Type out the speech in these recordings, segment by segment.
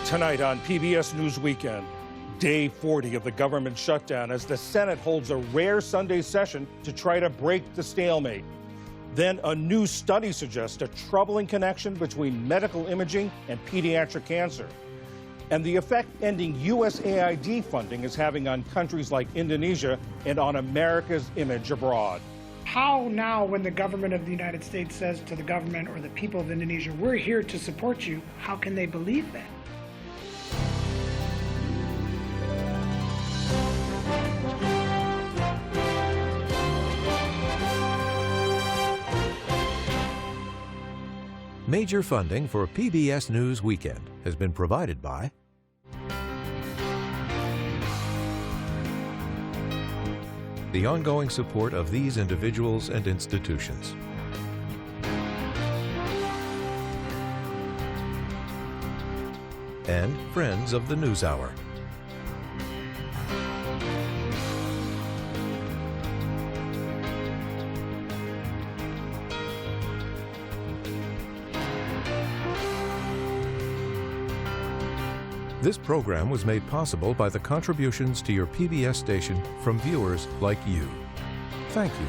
Tonight on PBS News Weekend, day 40 of the government shutdown as the Senate holds a rare Sunday session to try to break the stalemate. Then a new study suggests a troubling connection between medical imaging and pediatric cancer. And the effect ending USAID funding is having on countries like Indonesia and on America's image abroad. How now, when the government of the United States says to the government or the people of Indonesia, we're here to support you, how can they believe that? Major funding for PBS News Weekend has been provided by the ongoing support of these individuals and institutions. And friends of the NewsHour. This program was made possible by the contributions to your PBS station from viewers like you. Thank you.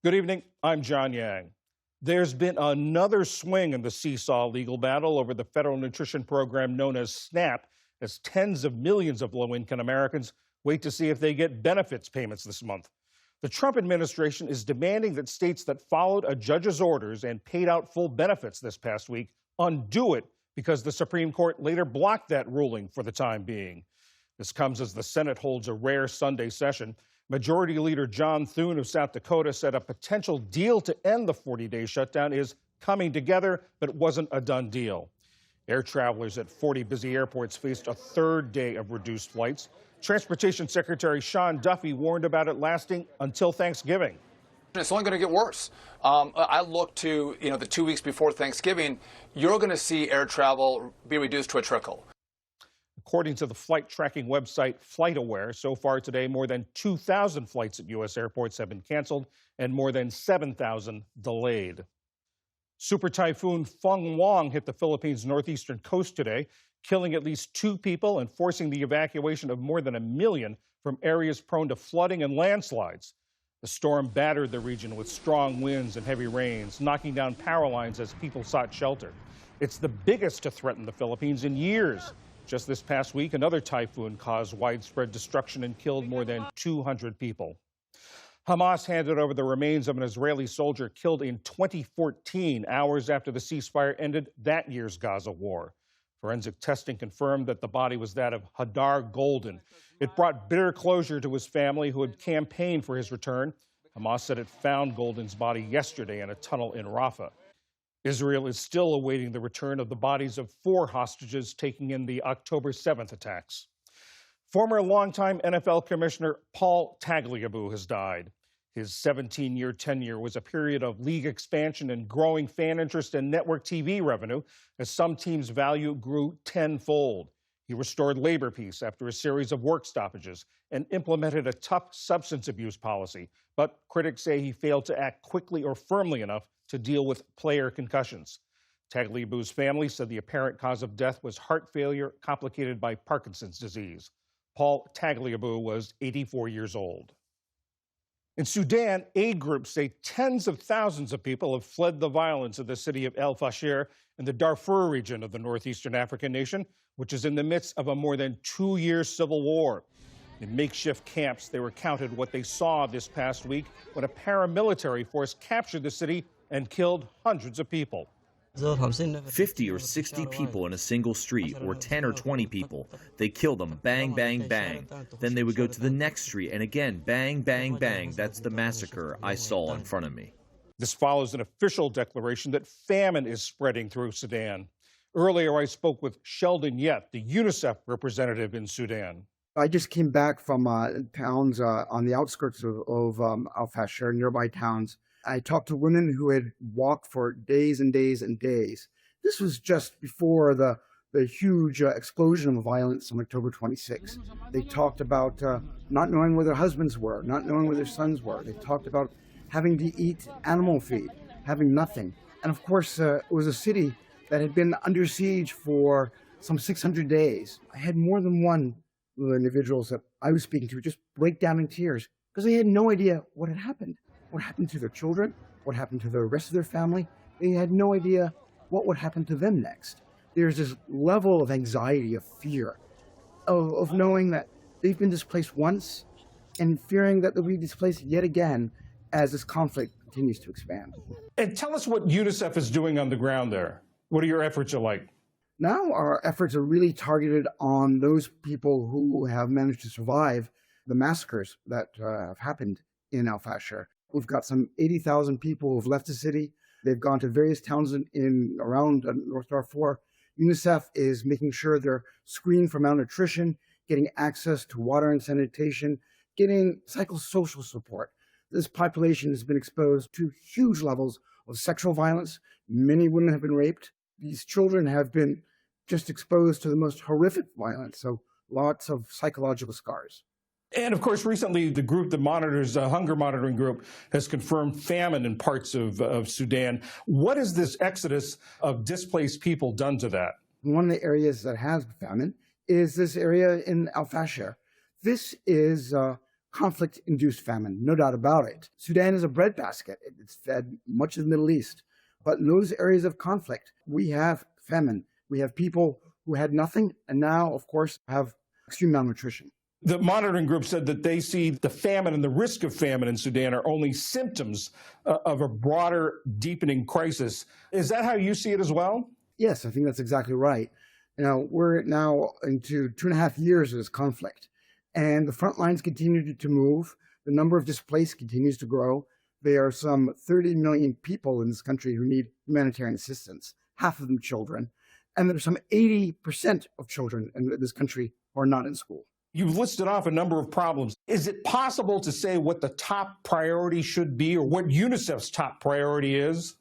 Good evening, I'm John Yang. There's been another swing in the seesaw legal battle over the federal nutrition program known as SNAP, as tens of millions of low-income Americans wait to see if they get benefits payments this month. The Trump administration is demanding that states that followed a judge's orders and paid out full benefits this past week undo it because the Supreme Court later blocked that ruling for the time being. This comes as the Senate holds a rare Sunday session. Majority Leader John Thune of South Dakota said a potential deal to end the 40-day shutdown is coming together, but wasn't a done deal. Air travelers at 40 busy airports faced a third day of reduced flights. Transportation Secretary Sean Duffy warned about it lasting until Thanksgiving. It's only going to get worse. I look to the 2 weeks before Thanksgiving, you're going to see air travel be reduced to a trickle. According to the flight tracking website FlightAware, so far today, more than 2,000 flights at U.S. airports have been canceled and more than 7,000 delayed. Super Typhoon Feng Wang hit the Philippines' northeastern coast today, killing at least 2 people and forcing the evacuation of more than 1 million from areas prone to flooding and landslides. The storm battered the region with strong winds and heavy rains, knocking down power lines as people sought shelter. It's the biggest to threaten the Philippines in years. Just this past week, another typhoon caused widespread destruction and killed more than 200 people. Hamas handed over the remains of an Israeli soldier killed in 2014, hours after the ceasefire ended that year's Gaza war. Forensic testing confirmed that the body was that of Hadar Golden. It brought bitter closure to his family, who had campaigned for his return. Hamas said it found Golden's body yesterday in a tunnel in Rafah. Israel is still awaiting the return of the bodies of 4 hostages taken in the October 7th attacks. Former longtime NFL Commissioner Paul Tagliabue has died. His 17-year tenure was a period of league expansion and growing fan interest in network TV revenue as some teams' value grew tenfold. He restored labor peace after a series of work stoppages and implemented a tough substance abuse policy. But critics say he failed to act quickly or firmly enough to deal with player concussions. Tagliabue's family said the apparent cause of death was heart failure complicated by Parkinson's disease. Paul Tagliabue was 84 years old. In Sudan, aid groups say tens of thousands of people have fled the violence of the city of El Fasher in the Darfur region of the northeastern African nation, which is in the midst of a more than 2-year civil war. In makeshift camps, they recounted what they saw this past week when a paramilitary force captured the city and killed hundreds of people. 50 or 60 people in a single street, or 10 or 20 people. They kill them, bang, bang, bang. Then they would go to the next street, and again, bang, bang, bang. That's the massacre I saw in front of me. This follows an official declaration that famine is spreading through Sudan. Earlier, I spoke with Sheldon Yett, the UNICEF representative in Sudan. I just came back from towns on the outskirts of Al Fasher, nearby towns. I talked to women who had walked for days and days and days. This was just before the huge explosion of violence on October 26th. They talked about not knowing where their husbands were, not knowing where their sons were. They talked about having to eat animal feed, having nothing. And of course, it was a city that had been under siege for some 600 days. I had more than one of the individuals that I was speaking to just break down in tears because they had no idea what happened to their children, what happened to the rest of their family. They had no idea what would happen to them next. There's this level of anxiety, of fear, of knowing that they've been displaced once and fearing that they'll be displaced yet again as this conflict continues to expand. And tell us what UNICEF is doing on the ground there. What are your efforts like? Now our efforts are really targeted on those people who have managed to survive the massacres that have happened in Al-Fashir. We've got some 80,000 people who've left the city. They've gone to various towns in around North Darfur. UNICEF is making sure they're screened for malnutrition, getting access to water and sanitation, getting psychosocial support. This population has been exposed to huge levels of sexual violence. Many women have been raped. These children have been just exposed to the most horrific violence, so lots of psychological scars. And of course, recently, the group that monitors, the Hunger Monitoring Group, has confirmed famine in parts of Sudan. What has this exodus of displaced people done to that? One of the areas that has famine is this area in Al-Fashir. This is conflict-induced famine, no doubt about it. Sudan is a breadbasket. It's fed much of the Middle East. But in those areas of conflict, we have famine. We have people who had nothing and now, of course, have extreme malnutrition. The monitoring group said that they see the famine and the risk of famine in Sudan are only symptoms of a broader, deepening crisis. Is that how you see it as well? Yes, I think that's exactly right. You know, we're now into 2.5 years of this conflict, and the front lines continue to move. The number of displaced continues to grow. There are some 30 million people in this country who need humanitarian assistance, half of them children. And there's some 80% of children in this country who are not in school. You've listed off a number of problems. Is it possible to say what the top priority should be or what UNICEF's top priority is?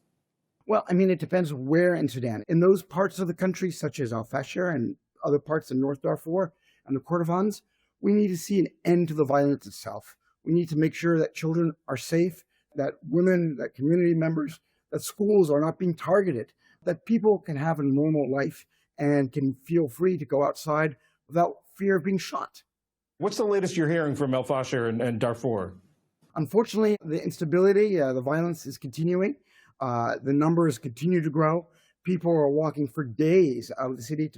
Well, I mean, it depends where in Sudan. In those parts of the country, such as Al-Fashir and other parts in North Darfur and the Kordofans, we need to see an end to the violence itself. We need to make sure that children are safe, that women, that community members, that schools are not being targeted, that people can have a normal life and can feel free to go outside without fear of being shot. What's the latest you're hearing from Al-Fashir and Darfur? Unfortunately, the instability, the violence is continuing. The numbers continue to grow. People are walking for days out of the city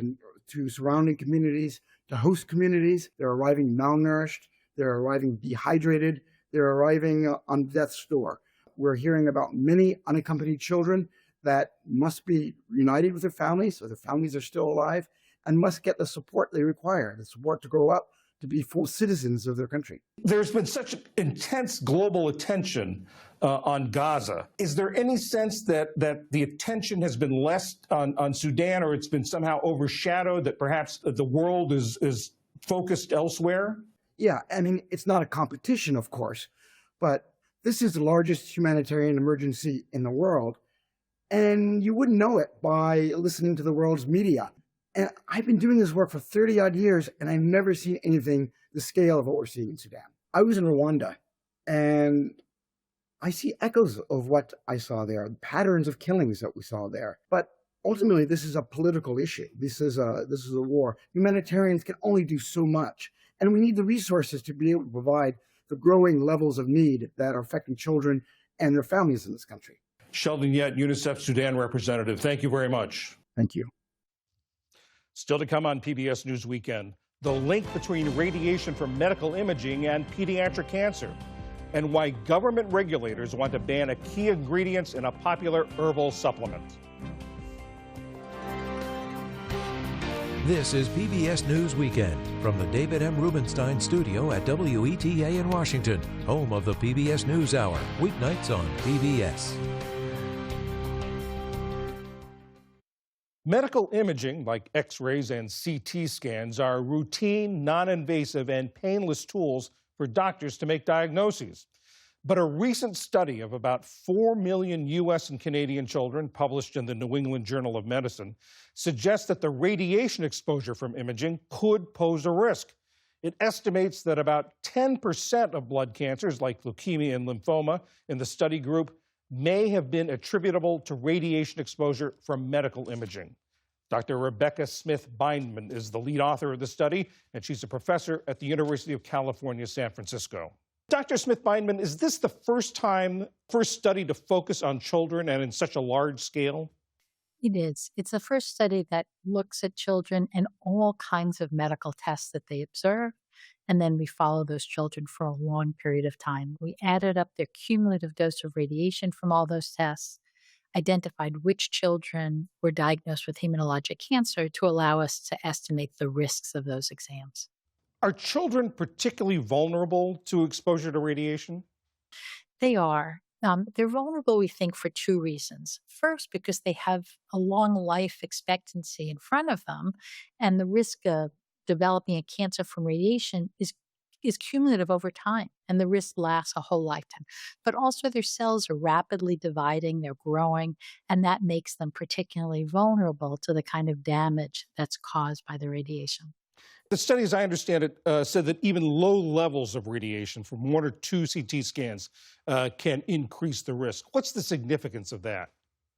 to surrounding communities, to host communities. They're arriving malnourished. They're arriving dehydrated. They're arriving on death's door. We're hearing about many unaccompanied children that must be reunited with their families, so their families are still alive, and must get the support they require, the support to grow up to be full citizens of their country. There's been such intense global attention on Gaza. Is there any sense that the attention has been less on Sudan, or it's been somehow overshadowed, that perhaps the world is focused elsewhere? Yeah, I mean, it's not a competition, of course, but this is the largest humanitarian emergency in the world, and you wouldn't know it by listening to the world's media. And I've been doing this work for 30-odd years, and I've never seen anything the scale of what we're seeing in Sudan. I was in Rwanda, and I see echoes of what I saw there, patterns of killings that we saw there. But ultimately, this is a political issue. This is a war. Humanitarians can only do so much, and we need the resources to be able to provide the growing levels of need that are affecting children and their families in this country. Sheldon Yett, UNICEF Sudan representative, thank you very much. Thank you. Still to come on PBS News Weekend, the link between radiation from medical imaging and pediatric cancer, and why government regulators want to ban a key ingredient in a popular herbal supplement. This is PBS News Weekend from the David M. Rubenstein studio at WETA in Washington, home of the PBS NewsHour, weeknights on PBS. Medical imaging, like X-rays and CT scans, are routine, non-invasive, and painless tools for doctors to make diagnoses. But a recent study of about 4 million U.S. and Canadian children, published in the New England Journal of Medicine, suggests that the radiation exposure from imaging could pose a risk. It estimates that about 10% of blood cancers, like leukemia and lymphoma, in the study group may have been attributable to radiation exposure from medical imaging. Dr. Rebecca Smith Bindman is the lead author of the study, and she's a professor at the University of California, San Francisco. Dr. Smith Bindman, is this the first study to focus on children and in such a large scale? It is. It's the first study that looks at children and all kinds of medical tests that they observe. And then we follow those children for a long period of time. We added up their cumulative dose of radiation from all those tests, identified which children were diagnosed with hematologic cancer to allow us to estimate the risks of those exams. Are children particularly vulnerable to exposure to radiation? They are. They're vulnerable, we think, for two reasons. First, because they have a long life expectancy in front of them, and the risk of developing a cancer from radiation is cumulative over time, and the risk lasts a whole lifetime. But also their cells are rapidly dividing, they're growing, and that makes them particularly vulnerable to the kind of damage that's caused by the radiation. The study, as I understand it, said that even low levels of radiation from 1 or 2 CT scans can increase the risk. What's the significance of that?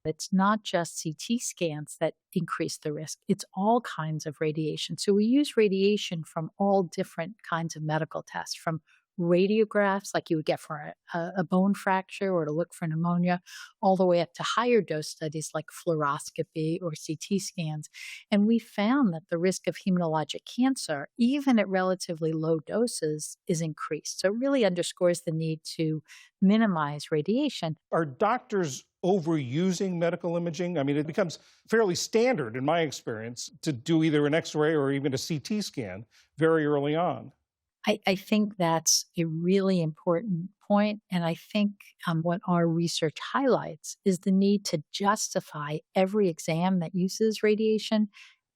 It's not just CT scans that increase the risk. It's all kinds of radiation. So we use radiation from all different kinds of medical tests, from radiographs like you would get for a bone fracture or to look for pneumonia, all the way up to higher dose studies like fluoroscopy or CT scans. And we found that the risk of hematologic cancer, even at relatively low doses, is increased. So it really underscores the need to minimize radiation. Are doctors overusing medical imaging? I mean, it becomes fairly standard, in my experience, to do either an X-ray or even a CT scan very early on. I think that's a really important point. And I think what our research highlights is the need to justify every exam that uses radiation.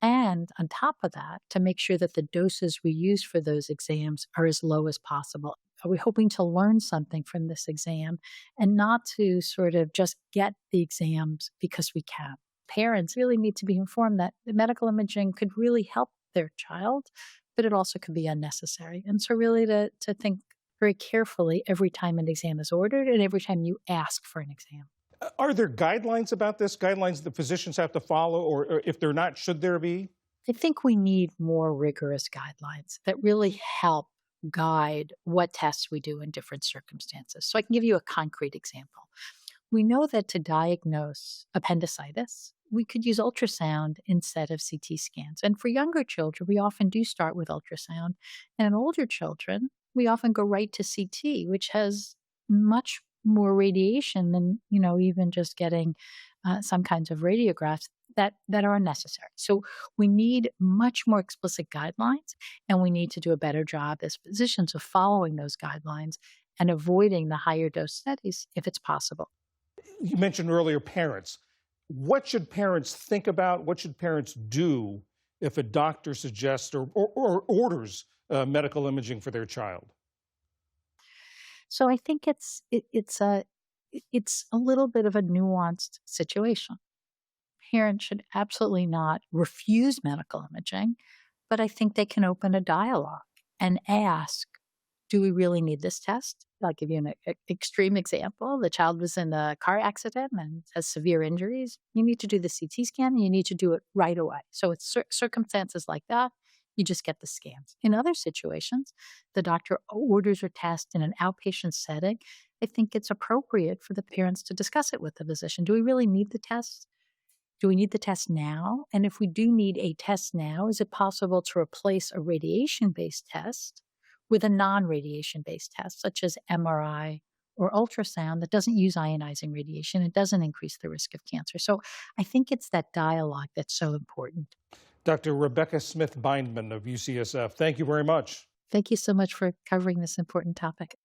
And on top of that, to make sure that the doses we use for those exams are as low as possible. Are we hoping to learn something from this exam and not to sort of just get the exams because we can? Parents really need to be informed that the medical imaging could really help their child, but it also could be unnecessary. And so really to think very carefully every time an exam is ordered and every time you ask for an exam. Are there guidelines about this, guidelines that physicians have to follow, or if they're not, should there be? I think we need more rigorous guidelines that really help guide what tests we do in different circumstances. So I can give you a concrete example. We know that to diagnose appendicitis, we could use ultrasound instead of CT scans. And for younger children, we often do start with ultrasound. And in older children, we often go right to CT, which has much more radiation than, even just getting some kinds of radiographs that are unnecessary. So we need much more explicit guidelines, and we need to do a better job as physicians of following those guidelines and avoiding the higher dose studies if it's possible. You mentioned earlier parents. What should parents think about? What should parents do if a doctor suggests or orders medical imaging for their child? So I think it's a little bit of a nuanced situation. Parents should absolutely not refuse medical imaging, but I think they can open a dialogue and ask, do we really need this test? I'll give you an extreme example. The child was in a car accident and has severe injuries. You need to do the CT scan, and you need to do it right away. So it's circumstances like that, you just get the scans. In other situations, the doctor orders a test in an outpatient setting. I think it's appropriate for the parents to discuss it with the physician. Do we really need the test? Do we need the test now? And if we do need a test now, is it possible to replace a radiation-based test with a non-radiation-based test, such as MRI or ultrasound that doesn't use ionizing radiation? It doesn't increase the risk of cancer. So I think it's that dialogue that's so important. Dr. Rebecca Smith Bindman of UCSF, thank you very much. Thank you so much for covering this important topic.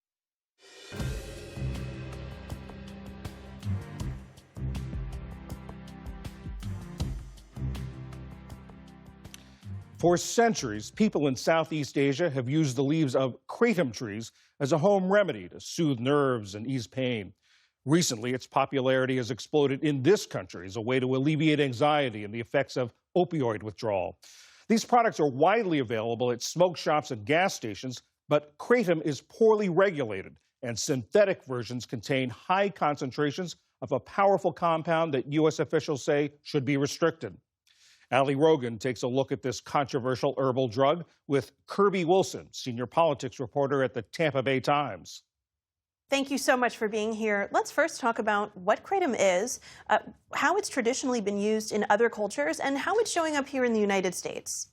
For centuries, people in Southeast Asia have used the leaves of kratom trees as a home remedy to soothe nerves and ease pain. Recently, its popularity has exploded in this country as a way to alleviate anxiety and the effects of opioid withdrawal. These products are widely available at smoke shops and gas stations, but kratom is poorly regulated and synthetic versions contain high concentrations of a powerful compound that U.S. officials say should be restricted. Ali Rogan takes a look at this controversial herbal drug with Kirby Wilson, senior politics reporter at the Tampa Bay Times. Thank you so much for being here. Let's first talk about what kratom is, how it's traditionally been used in other cultures, and how it's showing up here in the United States.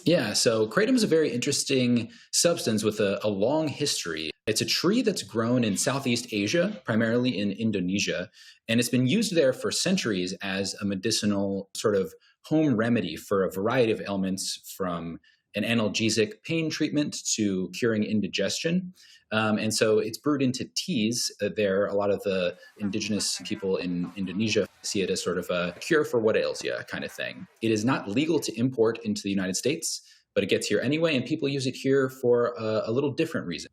Yeah, so kratom is a very interesting substance with a long history. It's a tree that's grown in Southeast Asia, primarily in Indonesia, and it's been used there for centuries as a medicinal sort of home remedy for a variety of ailments, from an analgesic pain treatment to curing indigestion. And so it's brewed into teas. There, a lot of the indigenous people in Indonesia see it as sort of a cure for what ails you kind of thing. It is not legal to import into the United States, but it gets here anyway, and people use it here for a little different reason.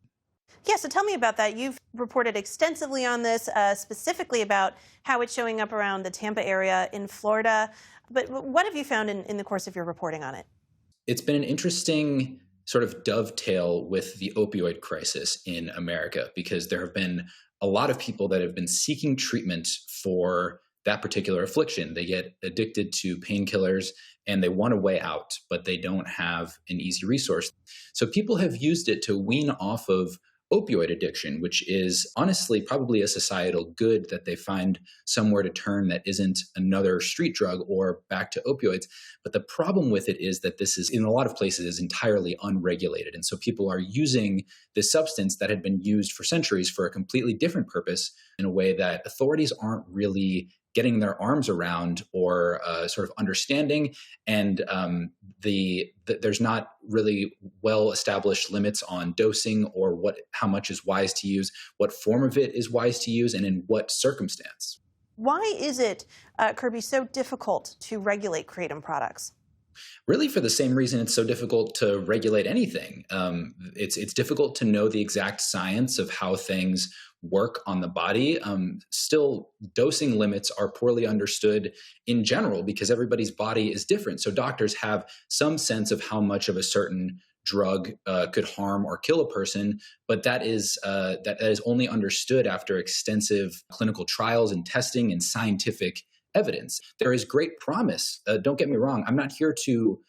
Yeah, so tell me about that. You've reported extensively on this, specifically about how it's showing up around the Tampa area in Florida. But what have you found in the course of your reporting on it? It's been an interesting sort of dovetail with the opioid crisis in America, because there have been a lot of people that have been seeking treatment for that particular affliction. They get addicted to painkillers and they want a way out, but they don't have an easy resource. So people have used it to wean off of opioid addiction, which is honestly probably a societal good that they find somewhere to turn that isn't another street drug or back to opioids. But the problem with it is that this is, in a lot of places, is entirely unregulated. And so people are using this substance that had been used for centuries for a completely different purpose in a way that authorities aren't really getting their arms around or sort of understanding. And there's not really well-established limits on dosing or how much is wise to use, what form of it is wise to use, and in what circumstance. Why is it, Kirby, so difficult to regulate kratom products? Really, for the same reason it's so difficult to regulate anything. It's difficult to know the exact science of how things work on the body. Still, dosing limits are poorly understood in general because everybody's body is different. So doctors have some sense of how much of a certain drug could harm or kill a person, but that is only understood after extensive clinical trials and testing and scientific evidence. There is great promise. Don't get me wrong. I'm not here to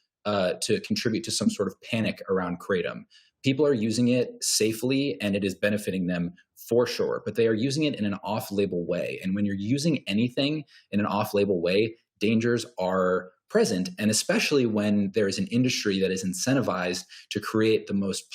contribute to some sort of panic around kratom. People are using it safely and it is benefiting them for sure, but they are using it in an off-label way. And when you're using anything in an off-label way, dangers are present, and especially when there is an industry that is incentivized to create the most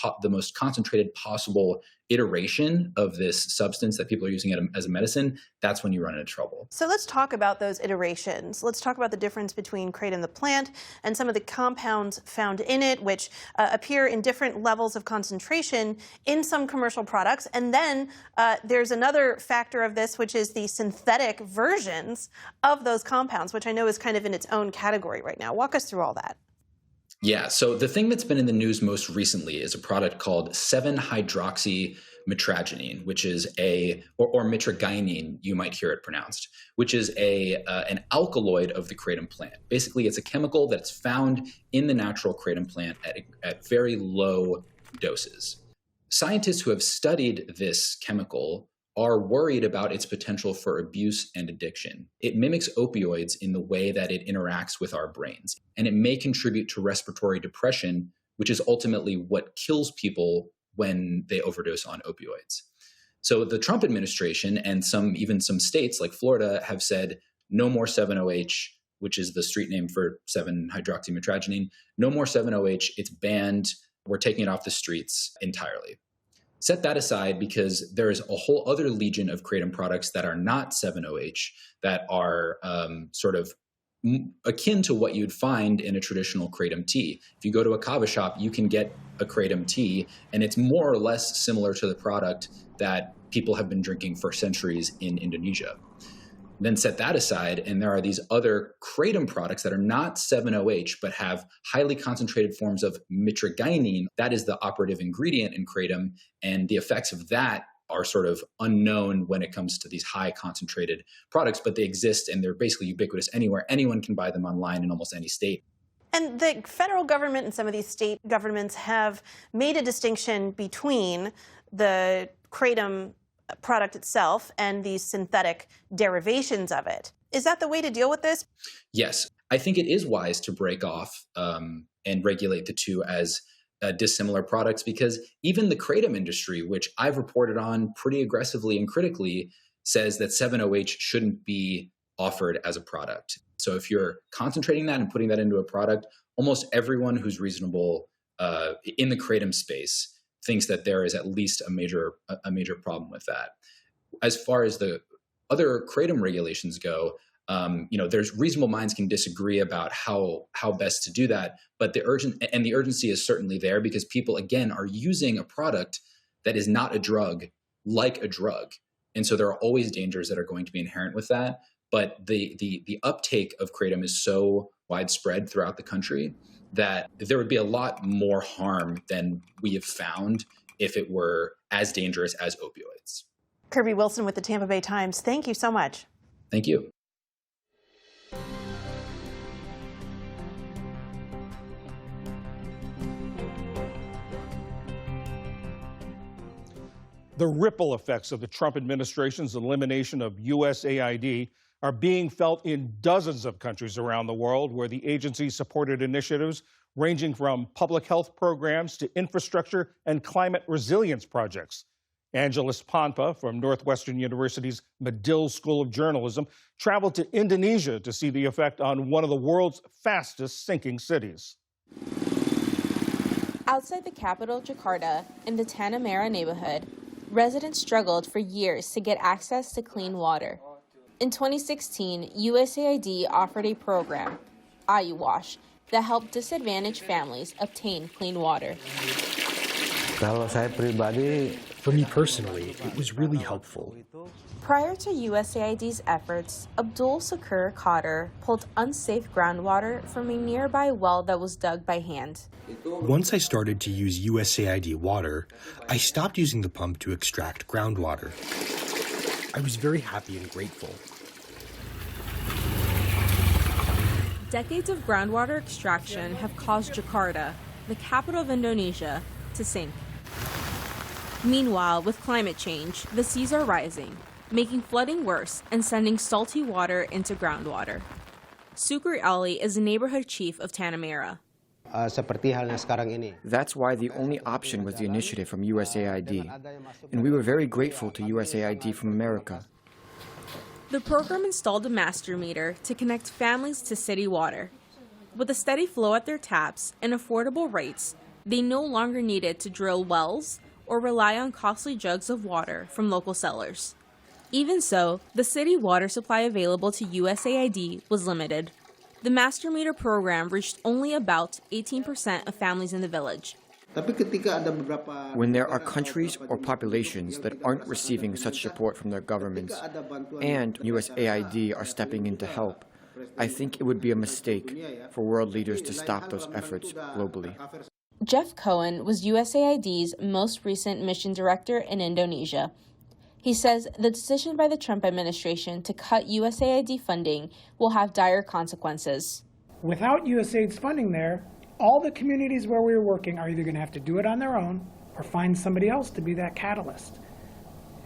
concentrated possible iteration of this substance that people are using it as a medicine, that's when you run into trouble. So let's talk about those iterations. Let's talk about the difference between kratom the plant and some of the compounds found in it, which appear in different levels of concentration in some commercial products. And then there's another factor of this, which is the synthetic versions of those compounds, which I know is kind of in its own category right now. Walk us through all that. Yeah, so the thing that's been in the news most recently is a product called 7-hydroxymitragynine, which is or mitragynine, you might hear it pronounced, which is an alkaloid of the kratom plant. Basically, it's a chemical that's found in the natural kratom plant at very low doses. Scientists who have studied this chemical are worried about its potential for abuse and addiction. It mimics opioids in the way that it interacts with our brains, and it may contribute to respiratory depression, which is ultimately what kills people when they overdose on opioids. So the Trump administration and even some states like Florida have said no more 7-OH, which is the street name for 7-hydroxymitragynine, no more 7-OH, it's banned, we're taking it off the streets entirely. Set that aside because there is a whole other legion of kratom products that are not 7-OH that are sort of akin to what you'd find in a traditional kratom tea. If you go to a kava shop, you can get a kratom tea, and it's more or less similar to the product that people have been drinking for centuries in Indonesia. Then set that aside, and there are these other kratom products that are not 7-OH, but have highly concentrated forms of mitragynine. That is the operative ingredient in kratom, and the effects of that are sort of unknown when it comes to these high concentrated products, but they exist and they're basically ubiquitous anywhere. Anyone can buy them online in almost any state. And the federal government and some of these state governments have made a distinction between the kratom product itself and these synthetic derivations of it. Is that the way to deal with this? Yes, I think it is wise to break off and regulate the two as dissimilar products, because even the kratom industry, which I've reported on pretty aggressively and critically, says that 7-OH shouldn't be offered as a product. So if you're concentrating that and putting that into a product, almost everyone who's reasonable in the kratom space thinks that there is at least a major problem with that. As far as the other kratom regulations go, there's reasonable minds can disagree about how best to do that, but the urgency is certainly there, because people, again, are using a product that is not a drug like a drug. And so there are always dangers that are going to be inherent with that. But the uptake of kratom is so widespread throughout the country that there would be a lot more harm than we have found if it were as dangerous as opioids. Kirby Wilson with the Tampa Bay Times, thank you so much. Thank you. The ripple effects of the Trump administration's elimination of USAID are being felt in dozens of countries around the world, where the agency supported initiatives ranging from public health programs to infrastructure and climate resilience projects. Angeles Pampa from Northwestern University's Medill School of Journalism traveled to Indonesia to see the effect on one of the world's fastest sinking cities. Outside the capital, Jakarta, in the Tanah Merah neighborhood, residents struggled for years to get access to clean water. In 2016, USAID offered a program, Ayu Wash, that helped disadvantaged families obtain clean water. For me personally, it was really helpful. Prior to USAID's efforts, Abdul Sakur Khader pulled unsafe groundwater from a nearby well that was dug by hand. Once I started to use USAID water, I stopped using the pump to extract groundwater. I was very happy and grateful. Decades of groundwater extraction have caused Jakarta, the capital of Indonesia, to sink. Meanwhile, with climate change, the seas are rising, making flooding worse and sending salty water into groundwater. Sukri Ali is the neighborhood chief of Tanah Merah. That's why the only option was the initiative from USAID, and we were very grateful to USAID from America. The program installed a master meter to connect families to city water. With a steady flow at their taps and affordable rates, they no longer needed to drill wells or rely on costly jugs of water from local sellers. Even so, the city water supply available to USAID was limited. The master meter program reached only about 18% of families in the village. When there are countries or populations that aren't receiving such support from their governments, and USAID are stepping in to help, I think it would be a mistake for world leaders to stop those efforts globally. Jeff Cohen was USAID's most recent mission director in Indonesia. He says the decision by the Trump administration to cut USAID funding will have dire consequences. Without USAID's funding there, all the communities where we were working are either going to have to do it on their own or find somebody else to be that catalyst.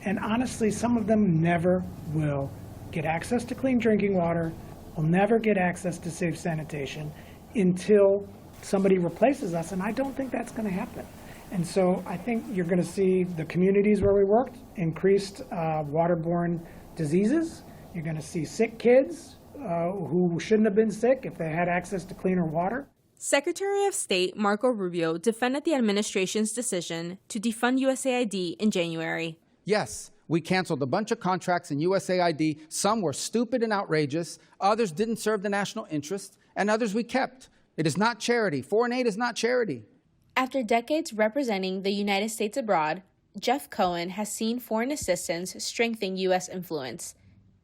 And honestly, some of them never will get access to clean drinking water, will never get access to safe sanitation until somebody replaces us, and I don't think that's going to happen. And so I think you're going to see the communities where we worked increased waterborne diseases. You're going to see sick kids who shouldn't have been sick if they had access to cleaner water. Secretary of State Marco Rubio defended the administration's decision to defund USAID in January. Yes, we canceled a bunch of contracts in USAID. Some were stupid and outrageous. Others didn't serve the national interest, and others we kept. It is not charity. Foreign aid is not charity. After decades representing the United States abroad, Jeff Cohen has seen foreign assistance strengthen U.S. influence.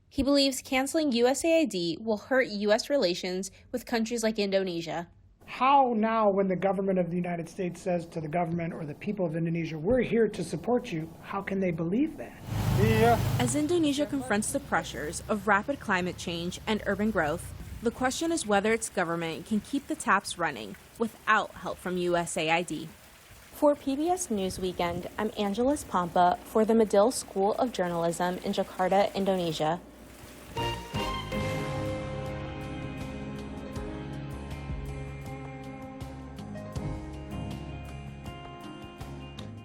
He believes canceling USAID will hurt U.S. relations with countries like Indonesia. How now, when the government of the United States says to the government or the people of Indonesia, we're here to support you, how can they believe that? As Indonesia confronts the pressures of rapid climate change and urban growth, the question is whether its government can keep the taps running without help from USAID. For PBS News Weekend, I'm Angeles Pampa for the Medill School of Journalism in Jakarta, Indonesia.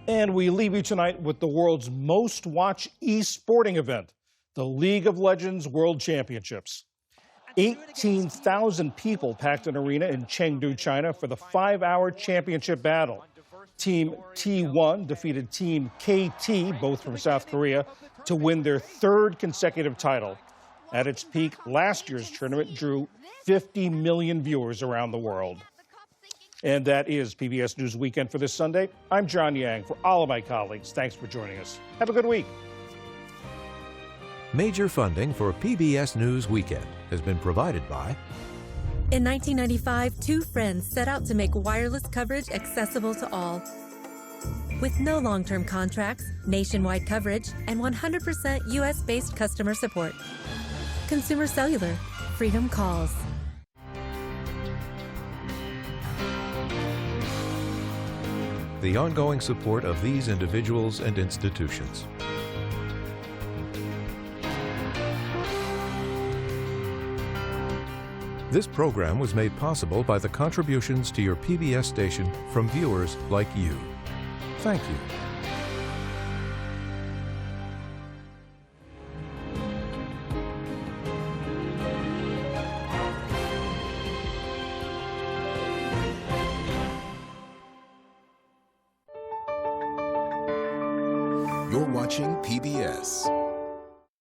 And we leave you tonight with the world's most watched e-sporting event, the League of Legends World Championships. 18,000 people packed an arena in Chengdu, China for the 5-hour championship battle. Team T1 defeated Team KT, both from South Korea, to win their 3rd consecutive title. At its peak, last year's tournament drew 50 million viewers around the world. And that is PBS News Weekend for this Sunday. I'm John Yang. For all of my colleagues, thanks for joining us. Have a good week. Major funding for PBS News Weekend has been provided by... In 1995, two friends set out to make wireless coverage accessible to all. With no long-term contracts, nationwide coverage, and 100% U.S.-based customer support. Consumer Cellular. Freedom calls. The ongoing support of these individuals and institutions. This program was made possible by the contributions to your PBS station from viewers like you. Thank you. You're watching PBS.